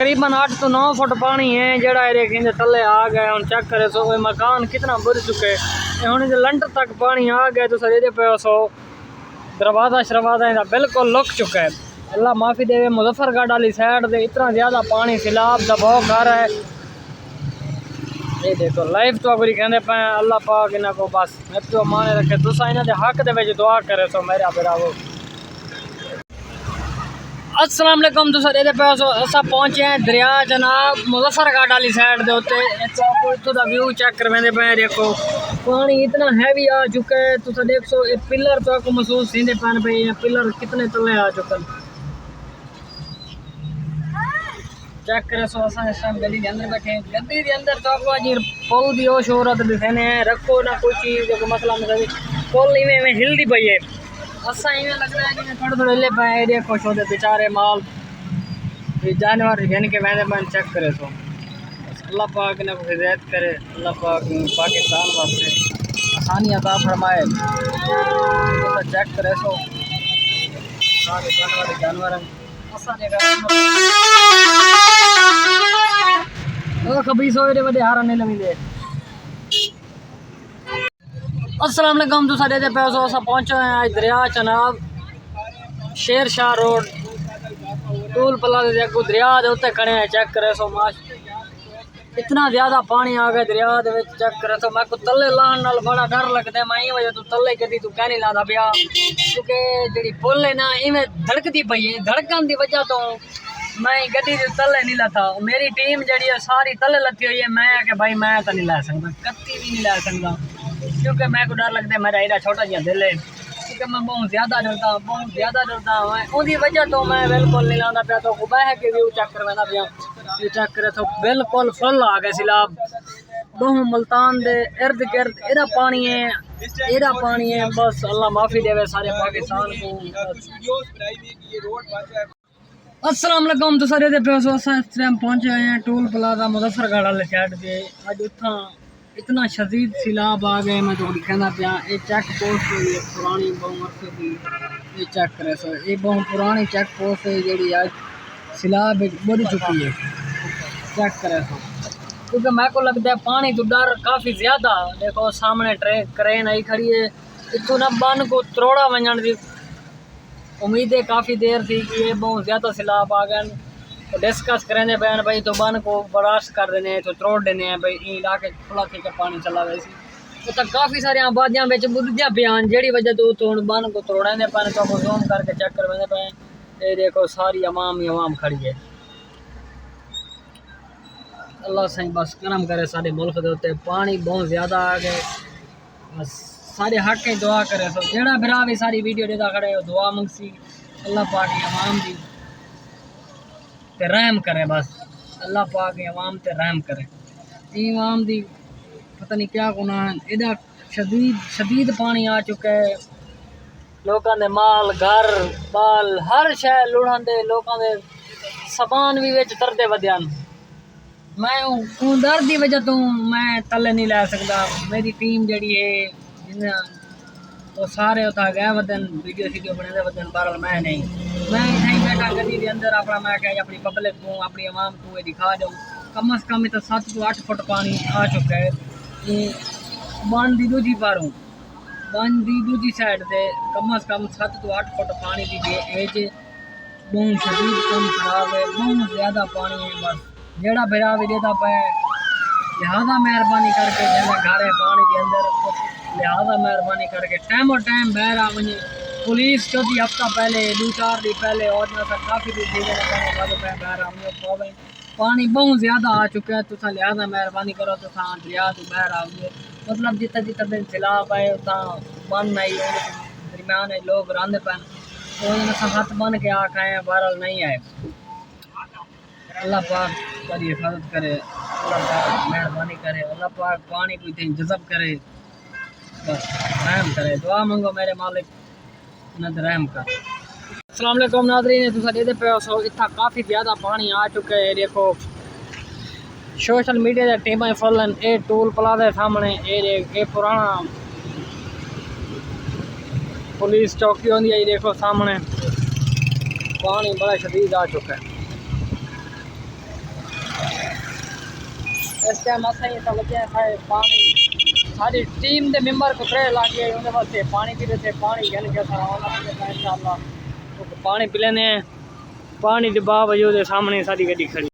तकरीबन 8 तो 9 फुट पानी है जड़ा एरिया थले आ गए। हम चेक करे सो मकान कितना बुर चुके हम लंट तक पानी आ गए तो सर पे सो दरवाजा शरवाजा बिल्कुल लुक चुका है। अल्लाह माफ़ी देवे। मुजफ्फरगढ़ वाली साइड से इतना ज़्यादा पानी सैलाब दबाव कर रहा है। ये देखो लाइफ तो अगर कहते पे अल्लाह पाक इन्हों को बस मैं माने रखे तुसा इन्हों के हक के दुआ करे सो मेरा बिरावो। अस्सलाम वालेकुम तुसा ये पे असा पहुंचे हैं दरिया जनाब मुजफ्फरगढ़ वाली साइड के उत्ते इतों का व्यू चेक करवाते पे। देखो पानी इतना हैवी आ चुका है तुसा देख सो ये पिलर तो आपको महसूस थी पैन पे पिलर कितने तले आ चुके हैं। चेक करे सो अस इस टाइम गड्डी के अंदर बैठे हैं। गड्डी के अंदर तो आपको अजी पुल की वो शोहरत दिखाने रखो ना कोई चीज़ जो मसला मतलब पुल इवें हिलती पई है। असा इवें लग रहा है कि थोड़े थोड़े हिले पे एरिया खुश होते बेचारे माल जानवर घन के वैसे मैंने चेक करे सो अल्लाह पाक ने हिदायत करे। अल्लाह पाक पाकिस्तान वास्ते आसानी अता फरमाए। तो चेक करे सो सारे जानवर कभी सोए बड़े हारा नहीं लगे। अस्सलाम वालेकुम तो सारे पैसों अस पहुंचे हैं आज दरिया Chenab Sher Shah road toll plaza के अगू दरिया के उत्ते खड़े हैं। चेक करे सो माश इतना ज़्यादा पानी आ गया दरिया के चेक करे सो मैं को तले लाने नाल बड़ा डर लगता है। मैं वजह तू तले कदी तू कह नहीं लादा पिया क्योंकि जी पुल है ना इवें धड़कती पई है। धड़कन की वजह तो मैं गड्डी तले नहीं लथा। मेरी टीम जी सारी तले लथी हुई है। मैं कि भाई मैं तो नहीं लै सकता कत्ती भी नहीं लै सकता क्योंकि मैं को डर लगता है मेरा एडा छोटा जिहा दिल है क्योंकि मैं बहुत ज़्यादा डरता उनकी वजह तो मैं बिल्कुल नहीं लाता पाया। तो बह के व्यू चेक करवाना पाया ये चेक करे तो बिल्कुल फुल आ गए सैलाब बहु मुल्तान दे इर्द गिर्द एदा पानी है। बस अल्लाह माफ़ी देवे सारे पाकिस्तान को। अस्सलाम वालेकुम तो सारे पैसों इस टाइम पहुंचे हुए हैं टूल प्लाजा मुजफ्फरगढ़ वाले साइड के। अज उतना इतना शदीद सैलाब आ गए मैं तो कहना पाया। ये चेक पोस्ट हुई है पुरानी बहु अरसे की। ये चेक करे सो ये बहुत पुरानी चेक पोस्ट है जी अज सैलाब बढ़ चुकी है। चेक करे सो क्योंकि मैं को लगता है पानी तो डर काफ़ी ज़्यादा। देखो सामने क्रेन आई खड़ी है इतों ना बन को त्रोड़ा वजन की उम्मीद है काफ़ी देर थी कि ये बहुत ज़्यादा सैलाब आ गए। तो डिस्कस करेंगे बयान भाई तो बन को बर्दाश्त कर देने तो त्रोड़ देने भाई इलाके खुला थी के पानी चला गया तो तक काफ़ी सारे आबादियाँ बुझा पियान जी वजह तो बन को त्रोड़े पैन तो जूम करके चेक करवाने पे। ये देखो सारी अवाम ही अवाम खड़ी है। अल्लाह सही बस करम करे सारे मुल्क के उत्ते पानी बहुत ज़्यादा आ गए। बस सारे हक ही दुआ करे सो जेड़ा बिरा भी सारी वीडियो देता खड़े दुआ मंगसी अल्लाह पाक अवाम की ते रहम करे। बस अल्लाह पाक अवाम ते रहम करे। अवाम दी पता नहीं क्या गुनाह एदा शदीद पानी आ चुका है। लोगों के माल घर बाल हर शह लुढ़ाते लोगों के समान भी विच तरदे वध्यान। मैं डर की वजह तो मैं तले नहीं लै सकता। मेरी टीम जी है तो सारे उतना गए वदन वीडियो बने वदन बहरहाल मैं इतना ही बैठा गड्डी के अंदर अपना मैं क्या अपनी पब्लिक को अपनी आवाम को ये दिखा दूँ। कम अज़ कम तो 7 तो 8 फुट पानी आ चुका है। बन की दूजी पारों बन की दूजी साइड से कम अज़ कम 7 तो 8 फुट पानी की एज बहुत शदीद कम खराब है। बहुत ज़्यादा पानी है। बस जेड़ा बिरा भी देता पे लिहाजा मेहरबानी करके जैसे घर है पानी के अंदर लिहाजा मेहरबानी करके टाइम और टाइम बहर आ वही। पुलिस चौथी हफ्ता पहले 2-4 दिन पहले और काफ़ी बहर आवे पानी बहुत ज़्यादा आ चुका है। तो लिहाजा मेहरबानी करो तो दरिया तो बहर आवे मतलब जितना जितना दिन सैलाब आए उतना बन आई दरम्यान लोग रंध पैन तो हाथ बन के आ खाए बहरहाल नहीं आए। अल्लाह पाक पर हिफाजत करे। अल्लाह पाक मेहरबानी करे। अल्लाह पाक पानी को इतनी जज़ब करे बस रहम करे। दुआ मंगो मेरे मालिक इन्हें रहम कर। अस्सलाम वालेकुम नाज़रीन तुम देखते पे सो इतना काफ़ी ज़्यादा पानी आ चुका है। देखो सोशल मीडिया के टीम फुल ये टूल प्लाजा सामने ये पुराना पुलिस चौकी होती है। देखो सामने पानी बड़ा शदीद आ चुका है। इस टाइम अस लगे थे पानी सारी टीम के मेंबर को 3 लागे उन्हें वास्ते पानी पी रहे थे। पानी गिन के इंशाल्लाह पानी पी लेने। पानी के बावजूद सामने सारी गड्डी खड़ी।